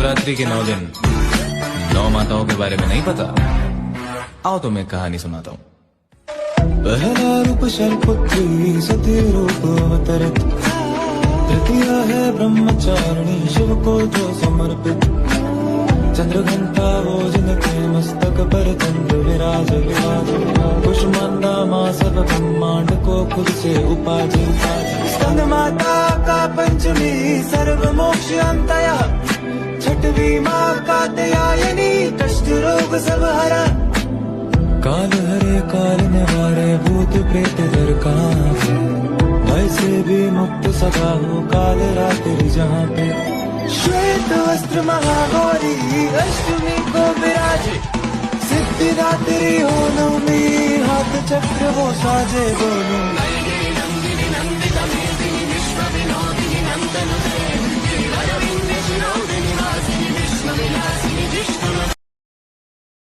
नवरात्रि के 9 दिन 9 माताओं के बारे में नहीं पता? आओ तो मैं कहानी सुनाता हूँ। पहला रूप शैलपुत्री सती रूप अवतरित, तृतीय है ब्रह्मचारिणी शिव को जो समर्पित, चंद्रघंटा वो जिनके मस्तक पर चंद्र विराज, कुष्मांडा माँ सब ब्रह्मांड को खुद से उपाधि, स्कंद माता का पंचमी सर्व मोक्ष अंतया, छठवीं माँ कात्यायनी कष्ट रोग सब हरा, काल हरे काल निवारे भूत प्रेत दर कहाँ, भय से भी मुक्त सदा हो काल रात्रि जहाँ पे, श्वेत वस्त्र महागौरी अष्टमी को विराजे, सिद्धिदात्री हो नवमी हाथ चक्र वो साजे बोलो।